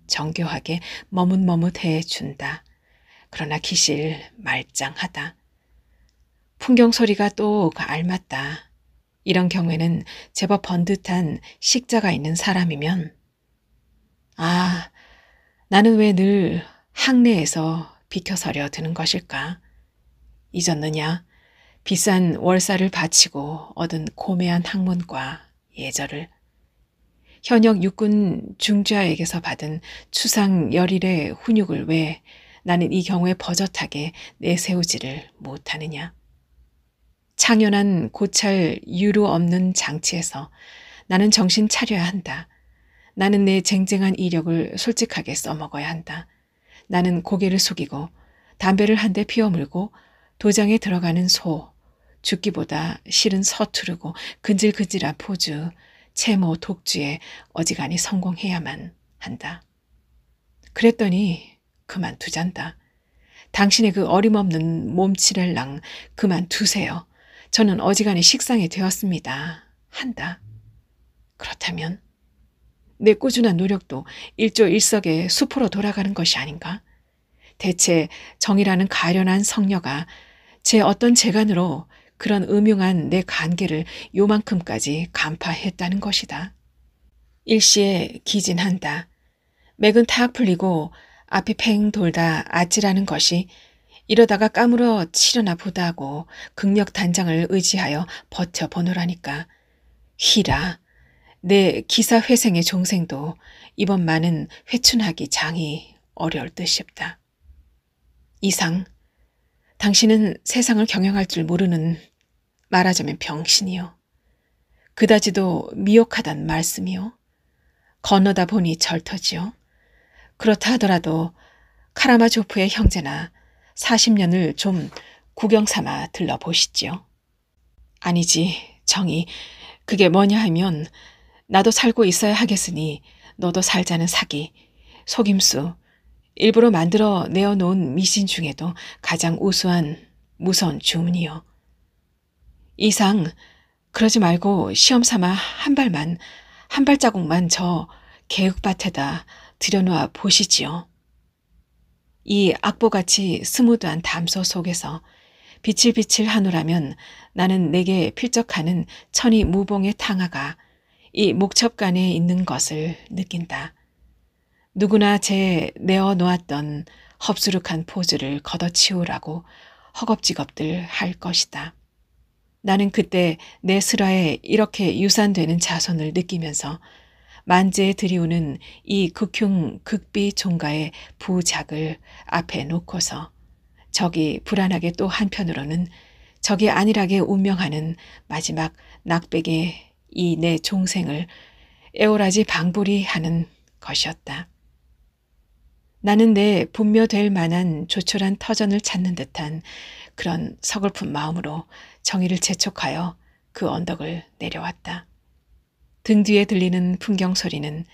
S1: 정교하게 머뭇머뭇해 준다. 그러나 기실 말짱하다. 풍경 소리가 또 알맞다. 이런 경우에는 제법 번듯한 식자가 있는 사람이면 나는 왜 늘 항내에서 비켜서려 드는 것일까? 잊었느냐? 비싼 월사를 바치고 얻은 고매한 학문과 예절을 현역 육군 중좌에게서 받은 추상 열일의 훈육을 왜 나는 이 경우에 버젓하게 내세우지를 못하느냐? 창연한 고찰 유로 없는 장치에서 나는 정신 차려야 한다. 나는 내 쟁쟁한 이력을 솔직하게 써먹어야 한다. 나는 고개를 숙이고 담배를 한 대 피워물고 도장에 들어가는 소, 죽기보다 실은 서투르고 근질근질한 포즈, 채모 독주에 어지간히 성공해야만 한다. 그랬더니 그만두잔다. 당신의 그 어림없는 몸치렐랑 그만두세요. 저는 어지간히 식상이 되었습니다. 한다. 그렇다면 내 꾸준한 노력도 일조일석의 수포로 돌아가는 것이 아닌가? 대체 정이라는 가련한 성녀가 제 어떤 재간으로 그런 음흉한 내 관계를 요만큼까지 간파했다는 것이다. 일시에 기진한다. 맥은 탁 풀리고 앞이 팽 돌다 아찔하는 것이 이러다가 까물어 치려나 보다 하고 극력 단장을 의지하여 버텨보노라니까. 희라, 내 기사회생의 종생도 이번만은 회춘하기 장이 어려울 듯 싶다. 이상, 당신은 세상을 경영할 줄 모르는 말하자면 병신이요. 그다지도 미혹하단 말씀이요. 건너다 보니 절터지요. 그렇다 하더라도 카라마조프의 형제나 40년을 좀 구경 삼아 들러보시지요. 아니지, 정이. 그게 뭐냐 하면 나도 살고 있어야 하겠으니 너도 살자는 사기, 속임수, 일부러 만들어 내어놓은 미신 중에도 가장 우수한 무서운 주문이요. 이상 그러지 말고 시험 삼아 한 발자국만 저 개흙밭에다 들여놓아 보시지요. 이 악보같이 스무드한 담소 속에서 비칠비칠 하노라면 나는 내게 필적하는 천이 무봉의 탕화가 이 목첩간에 있는 것을 느낀다. 누구나 제 내어놓았던 헙수룩한 포즈를 걷어치우라고 허겁지겁들 할 것이다. 나는 그때 내 슬화에 이렇게 유산되는 자손을 느끼면서 만재에 들이우는 이 극흉 극비 종가의 부작을 앞에 놓고서 적이 불안하게 또 한편으로는 적이 안일하게 운명하는 마지막 낙백의 이 내 종생을 애월하지 방불이 하는 것이었다. 나는 내 분묘될 만한 조촐한 터전을 찾는 듯한 그런 서글픈 마음으로 정의를 재촉하여 그 언덕을 내려왔다. 등 뒤에 들리는 풍경 소리는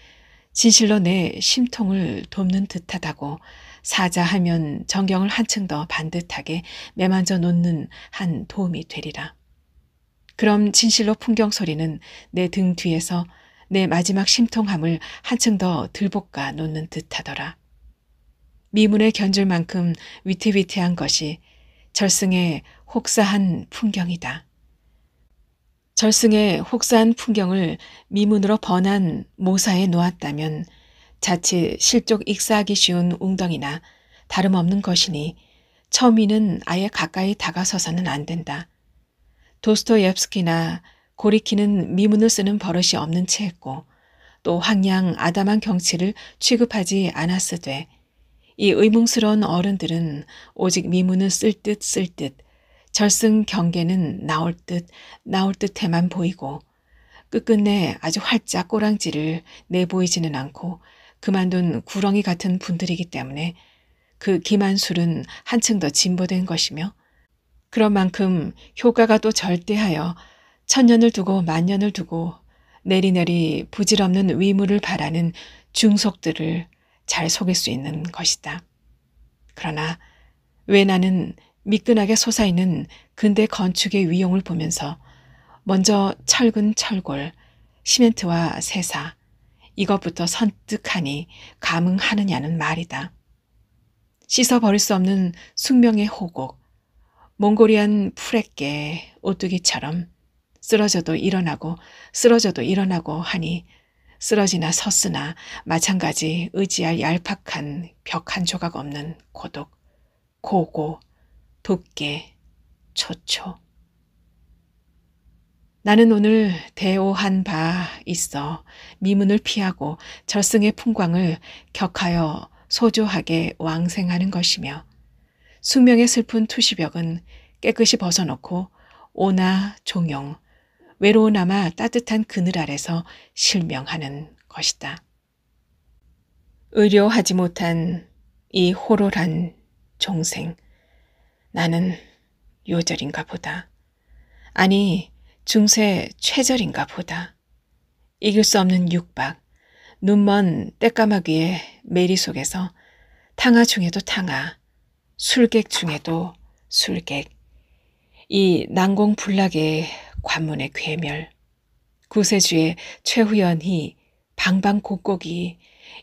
S1: 진실로 내 심통을 돕는 듯하다고 사자하면 정경을 한층 더 반듯하게 매만져 놓는 한 도움이 되리라. 그럼 진실로 풍경 소리는 내 등 뒤에서 내 마지막 심통함을 한층 더 들볶아 놓는 듯하더라. 미문에 견줄 만큼 위태위태한 것이 절승의 혹사한 풍경이다. 절승의 혹사한 풍경을 미문으로 번한 모사에 놓았다면 자칫 실족 익사하기 쉬운 웅덩이나 다름없는 것이니 처음이는 아예 가까이 다가서서는 안 된다. 도스토옙스키나 고리키는 미문을 쓰는 버릇이 없는 채했고 또 황량 아담한 경치를 취급하지 않았으되 이 의문스러운 어른들은 오직 미문을 쓸 듯 절승 경계는 나올 듯해만 보이고 끝끝내 아주 활짝 꼬랑지를 내보이지는 않고 그만둔 구렁이 같은 분들이기 때문에 그 기만술은 한층 더 진보된 것이며 그런 만큼 효과가 또 절대하여 천년을 두고 만년을 두고 내리내리 부질없는 위무를 바라는 중속들을 잘 속일 수 있는 것이다. 그러나 왜 나는 미끈하게 솟아있는 근대 건축의 위용을 보면서 먼저 철근 철골, 시멘트와 세사 이것부터 선뜩하니 감흥하느냐는 말이다. 씻어버릴 수 없는 숙명의 호곡, 몽고리안 풀에깨 오뚜기처럼 쓰러져도 일어나고 하니 쓰러지나 섰으나 마찬가지 의지할 얄팍한 벽 한 조각 없는 고독, 고고, 돋게, 초초. 나는 오늘 대오한 바 있어 미문을 피하고 절승의 풍광을 격하여 소조하게 왕생하는 것이며 숙명의 슬픈 투시벽은 깨끗이 벗어놓고 오나 종용, 외로우나마 따뜻한 그늘 아래서 실명하는 것이다. 의료하지 못한 이 호롤한 종생, 나는 요절인가 보다. 아니 중세 최절인가 보다. 이길 수 없는 육박, 눈먼 떼까마귀의 메리 속에서 탕아 중에도 탕아, 술객 중에도 술객, 이 난공불락의 관문의 괴멸, 구세주의 최후연희, 방방곡곡이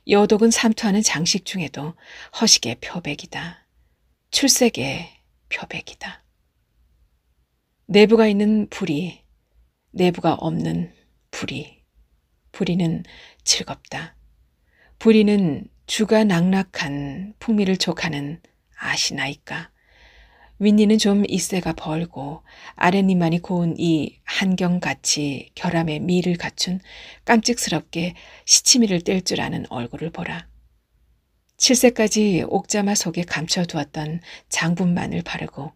S1: 여독은 삼투하는 장식 중에도 허식의 표백이다. 출색의 표백이다. 내부가 있는 불이, 내부가 없는 불이, 불이는 즐겁다. 불이는 주가 낙락한 풍미를 족하는 아시나이까. 윗니는 좀 이새가 벌고 아랫니만이 고운 이 한경같이 결함의 미를 갖춘 깜찍스럽게 시치미를 뗄 줄 아는 얼굴을 보라. 7세까지 옥자마 속에 감춰두었던 장분만을 바르고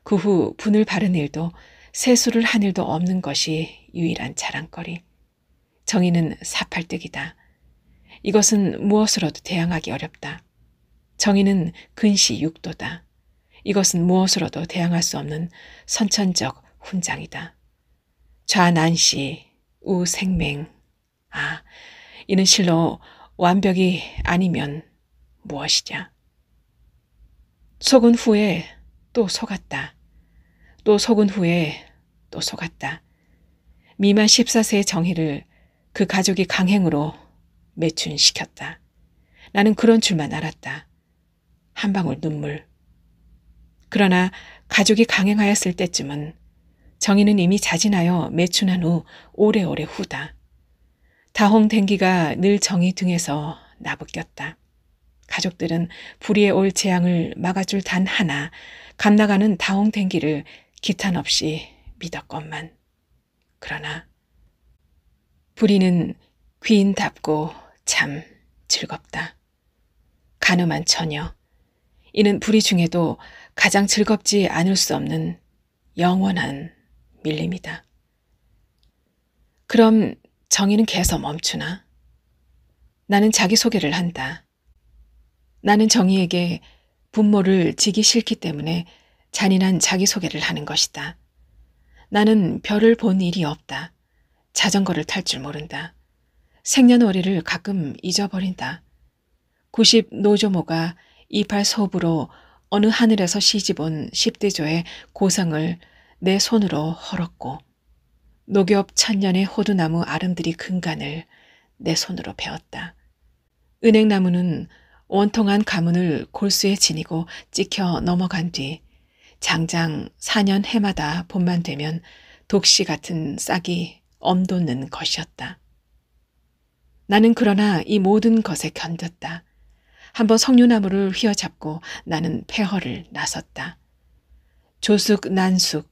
S1: 그 후 분을 바른 일도 세수를 한 일도 없는 것이 유일한 자랑거리. 정의는 사팔뜨기다. 이것은 무엇으로도 대항하기 어렵다. 정의는 근시 육도다. 이것은 무엇으로도 대항할 수 없는 선천적 훈장이다. 좌난시, 우생맹, 아, 이는 실로 완벽이 아니면 무엇이냐. 속은 후에 또 속았다. 또 속은 후에 또 속았다. 미만 14세의 정희를 그 가족이 강행으로 매춘시켰다. 나는 그런 줄만 알았다. 한 방울 눈물. 그러나 가족이 강행하였을 때쯤은 정희는 이미 자진하여 매춘한 후 오래오래 후다. 다홍댕기가 늘 정희 등에서 나부꼈다. 가족들은 불의에 올 재앙을 막아줄 단 하나, 감나가는 다홍댕기를 기탄 없이 믿었건만. 그러나 불의는 귀인답고 참 즐겁다. 가늠한 처녀. 이는 불의 중에도 가장 즐겁지 않을 수 없는 영원한 밀림이다. 그럼 정의는 개서 멈추나? 나는 자기소개를 한다. 나는 정의에게 분모를 지기 싫기 때문에 잔인한 자기소개를 하는 것이다. 나는 별을 본 일이 없다. 자전거를 탈 줄 모른다. 생년월일을 가끔 잊어버린다. 90 노조모가 28 소부로 어느 하늘에서 시집온 10대조의 고상을 내 손으로 헐었고 녹엽 천년의 호두나무 아름드리 근간을 내 손으로 베었다. 은행나무는 원통한 가문을 골수에 지니고 찍혀 넘어간 뒤 장장 4년 해마다 봄만 되면 독시 같은 싹이 엄돋는 것이었다. 나는 그러나 이 모든 것에 견뎠다. 한번 석류나무를 휘어잡고 나는 폐허를 나섰다. 조숙 난숙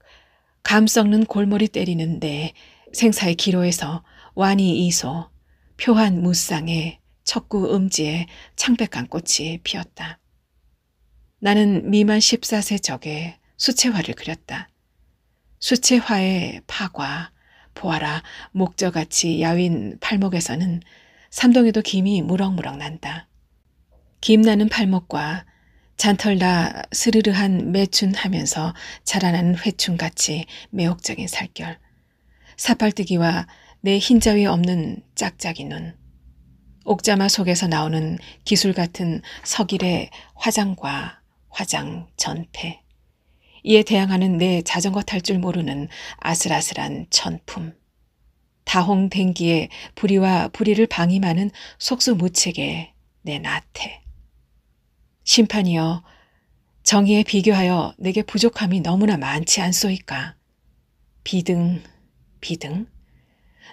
S1: 감 썩는 골머리 때리는 내 생사의 기로에서 완이 이소 표한 무쌍에 척구 음지에 창백한 꽃이 피었다. 나는 미만 14세 적에 수채화를 그렸다. 수채화의 파과 보아라 목저같이 야윈 팔목에서는 삼동에도 김이 무럭무럭 난다. 김나는 팔목과 잔털나 스르르한 매춘하면서 자라나는 회충같이 매혹적인 살결, 사팔뜨기와 내 흰자위 없는 짝짝이 눈, 옥자마 속에서 나오는 기술 같은 석일의 화장과 화장 전패, 이에 대항하는 내 자전거 탈 줄 모르는 아슬아슬한 천품, 다홍댕기에 불의와 불의를 방임하는 속수무책의 내 나태. 심판이여, 정의에 비교하여 내게 부족함이 너무나 많지 않소이까. 비등, 비등,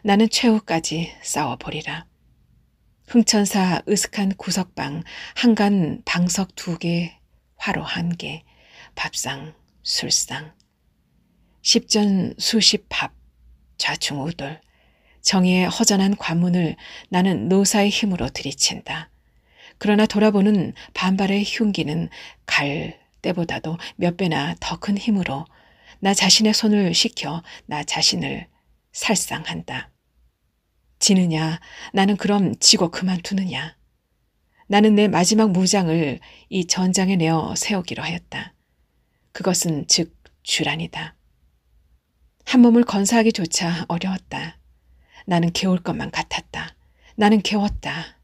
S1: 나는 최후까지 싸워보리라. 흥천사 으슥한 구석방, 한간 방석 2개, 화로 1개, 밥상, 술상. 십전 수십밥, 좌충우돌, 정의의 허전한 관문을 나는 노사의 힘으로 들이친다. 그러나 돌아보는 반발의 흉기는 갈 때보다도 몇 배나 더 큰 힘으로 나 자신의 손을 식혀 나 자신을 살상한다. 지느냐, 나는 그럼 지고 그만두느냐. 나는 내 마지막 무장을 이 전장에 내어 세우기로 하였다. 그것은 즉 주란이다. 한 몸을 건사하기조차 어려웠다. 나는 개울 것만 같았다. 나는 개웠다.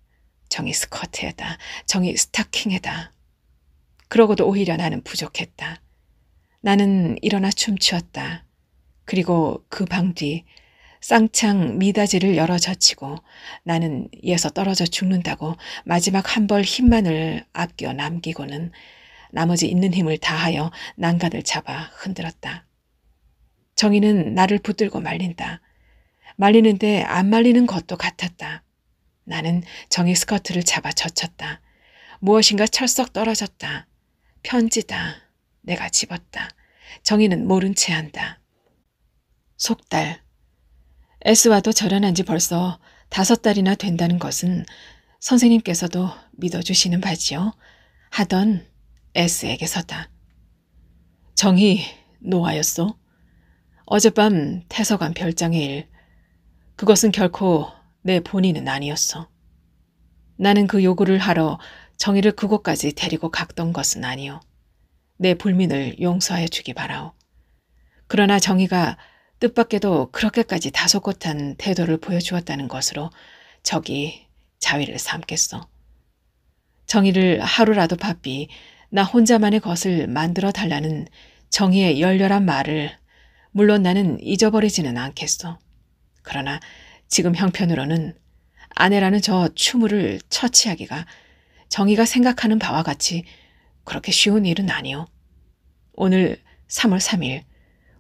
S1: 정이 스커트에다, 정이 스타킹에다. 그러고도 오히려 나는 부족했다. 나는 일어나 춤추었다. 그리고 그 방 뒤 쌍창 미닫이를 열어 젖히고 나는 이에서 떨어져 죽는다고 마지막 한 벌 힘만을 아껴 남기고는 나머지 있는 힘을 다하여 난간을 잡아 흔들었다. 정의는 나를 붙들고 말린다. 말리는데 안 말리는 것도 같았다. 나는 정의 스커트를 잡아 젖혔다. 무엇인가 철썩 떨어졌다. 편지다. 내가 집었다. 정의는 모른 채 한다. 속달. S와도 절연한 지 벌써 5달이나 된다는 것은 선생님께서도 믿어주시는 바지요. 하던 S에게서다. 정희 노하였소? 어젯밤 태서관 별장의 일. 그것은 결코 내 본의는 아니었어. 나는 그 요구를 하러 정의를 그곳까지 데리고 갔던 것은 아니오. 내 불민을 용서하여 주기 바라오. 그러나 정의가 뜻밖에도 그렇게까지 다소곳한 태도를 보여주었다는 것으로 적이 자위를 삼겠어. 정의를 하루라도 바삐 나 혼자만의 것을 만들어 달라는 정의의 열렬한 말을 물론 나는 잊어버리지는 않겠어. 그러나 지금 형편으로는 아내라는 저 추물을 처치하기가 정의가 생각하는 바와 같이 그렇게 쉬운 일은 아니오. 오늘 3월 3일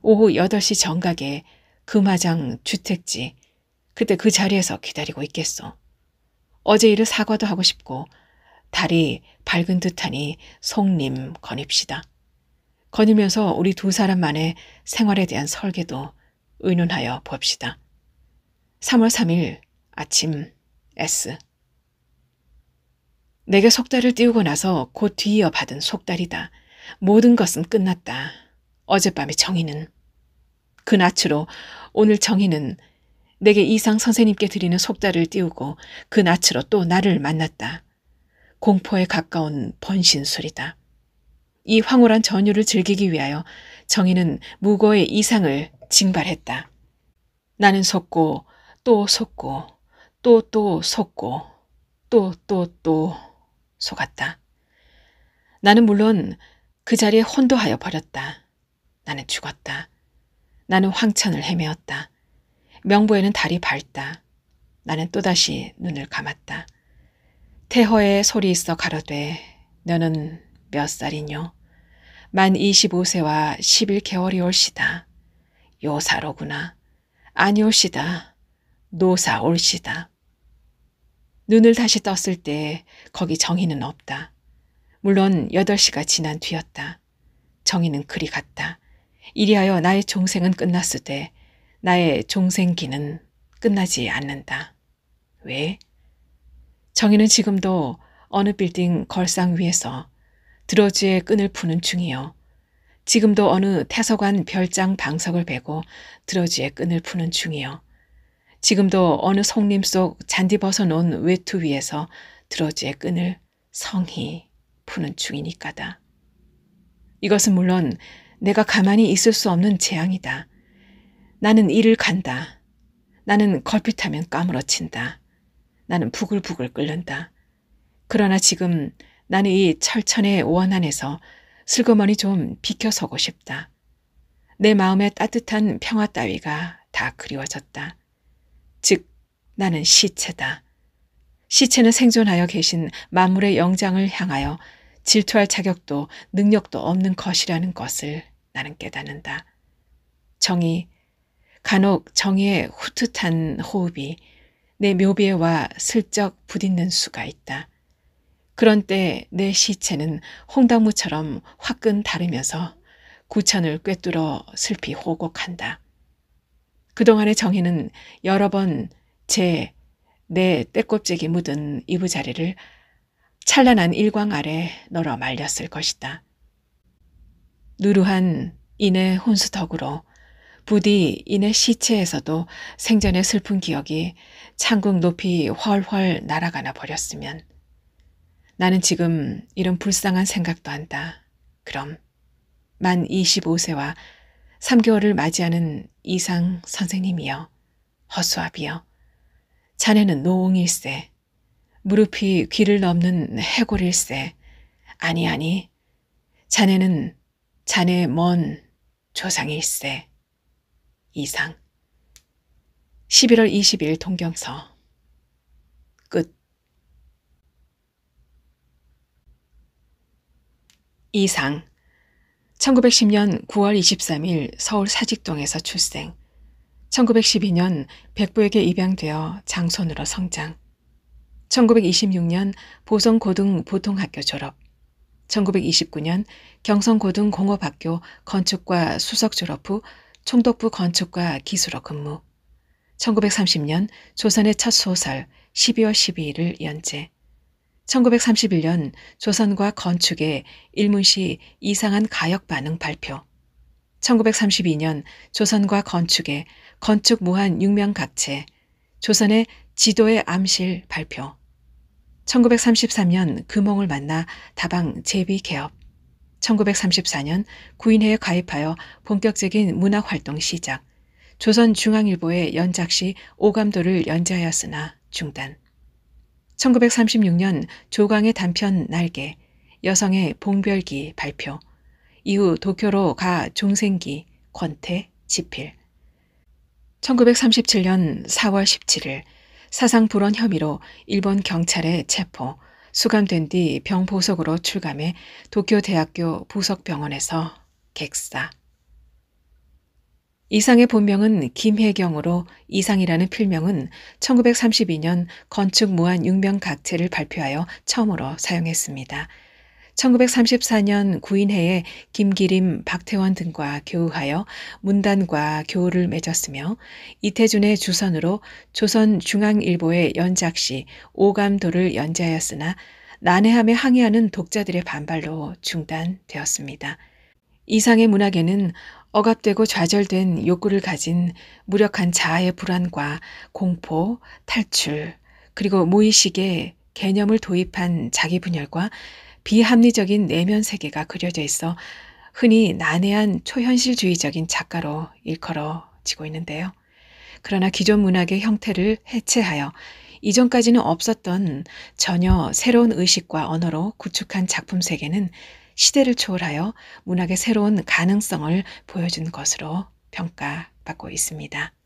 S1: 오후 8시 정각에 금화장 주택지 그때 그 자리에서 기다리고 있겠소. 어제 일을 사과도 하고 싶고 달이 밝은 듯하니 속림 거닙시다. 거니면서 우리 두 사람만의 생활에 대한 설계도 의논하여 봅시다. 3월 3일 아침 S. 내게 속달을 띄우고 나서 곧 뒤이어 받은 속달이다. 모든 것은 끝났다. 어젯밤의 정의는. 그 낯으로 오늘 정의는 내게 이상 선생님께 드리는 속달을 띄우고 그 낯으로 또 나를 만났다. 공포에 가까운 번신술이다. 이 황홀한 전율을 즐기기 위하여 정의는 무고의 이상을 징발했다. 나는 속고 또 속고 또 속고 또 속았다. 나는 물론 그 자리에 혼도하여 버렸다. 나는 죽었다. 나는 황천을 헤매었다. 명부에는 달이 밝다. 나는 또다시 눈을 감았다. 태허의 소리 있어 가로되 너는 몇 살이뇨? 만 25세와 11개월이 올시다. 요사로구나. 아니올시다. 노사 올시다. 눈을 다시 떴을 때 거기 정의는 없다. 물론 8시가 지난 뒤였다. 정의는 그리 갔다. 이리하여 나의 종생은 끝났으되 나의 종생기는 끝나지 않는다. 왜? 정의는 지금도 어느 빌딩 걸상 위에서 드러지의 끈을 푸는 중이요. 지금도 어느 태서관 별장 방석을 베고 드러지의 끈을 푸는 중이요. 지금도 어느 송림 속 잔디 벗어놓은 외투 위에서 드러지의 끈을 성히 푸는 중이니까다. 이것은 물론 내가 가만히 있을 수 없는 재앙이다. 나는 이를 간다. 나는 걸핏하면 까무러친다. 나는 부글부글 끓는다. 그러나 지금 나는 이 철천의 원한에서 슬그머니 좀 비켜서고 싶다. 내 마음의 따뜻한 평화 따위가 다 그리워졌다. 즉 나는 시체다. 시체는 생존하여 계신 만물의 영장을 향하여 질투할 자격도 능력도 없는 것이라는 것을 나는 깨닫는다. 정의, 간혹 정의의 후뜻한 호흡이 내 묘비에 와 슬쩍 부딪는 수가 있다. 그런 때 내 시체는 홍당무처럼 화끈 다르면서 구천을 꿰뚫어 슬피 호곡한다. 그동안의 정의는 여러 번 내 떼껍질이 묻은 이부자리를 찬란한 일광 아래 널어 말렸을 것이다. 누르한 인의 혼수덕으로 부디 인의 시체에서도 생전의 슬픈 기억이 창궁 높이 훨훨 날아가나 버렸으면. 나는 지금 이런 불쌍한 생각도 한다. 그럼 만 25세와 3개월을 맞이하는 이상 선생님이여, 허수아비여, 자네는 노웅일세, 무릎이 귀를 넘는 해골일세, 아니, 자네는 자네의 먼 조상일세. 이상. 11월 20일 동경서. 끝. 이상. 1910년 9월 23일 서울 사직동에서 출생. 1912년 백부에게 입양되어 장손으로 성장. 1926년 보성고등 보통학교 졸업. 1929년 경성고등공업학교 건축과 수석 졸업 후 총독부 건축과 기수로 근무. 1930년 조선의 첫 소설 12월 12일을 연재. 1931년 조선과 건축의 일문시 이상한 가역 반응 발표. 1932년 조선과 건축의 건축 무한 육명각체, 조선의 지도의 암실 발표. 1933년 금홍을 만나 다방 제비 개업. 1934년 구인회에 가입하여 본격적인 문학활동 시작. 조선중앙일보의 연작시 오감도를 연재하였으나 중단. 1936년 조강의 단편 날개, 여성의 봉별기 발표. 이후 도쿄로 가 종생기, 권태, 집필. 1937년 4월 17일 사상 불원 혐의로 일본 경찰에 체포, 수감된 뒤 병보석으로 출감해 도쿄대학교 부석병원에서 객사. 이상의 본명은 김혜경으로 이상이라는 필명은 1932년 건축무한 육명각체를 발표하여 처음으로 사용했습니다. 1934년 구인해에 김기림, 박태원 등과 교우하여 문단과 교우를 맺었으며 이태준의 주선으로 조선중앙일보의 연작시 오감도를 연재하였으나 난해함에 항의하는 독자들의 반발로 중단되었습니다. 이상의 문학에는 억압되고 좌절된 욕구를 가진 무력한 자아의 불안과 공포, 탈출, 그리고 무의식의 개념을 도입한 자기 분열과 비합리적인 내면 세계가 그려져 있어 흔히 난해한 초현실주의적인 작가로 일컬어지고 있는데요. 그러나 기존 문학의 형태를 해체하여 이전까지는 없었던 전혀 새로운 의식과 언어로 구축한 작품 세계는 시대를 초월하여 문학의 새로운 가능성을 보여준 것으로 평가받고 있습니다.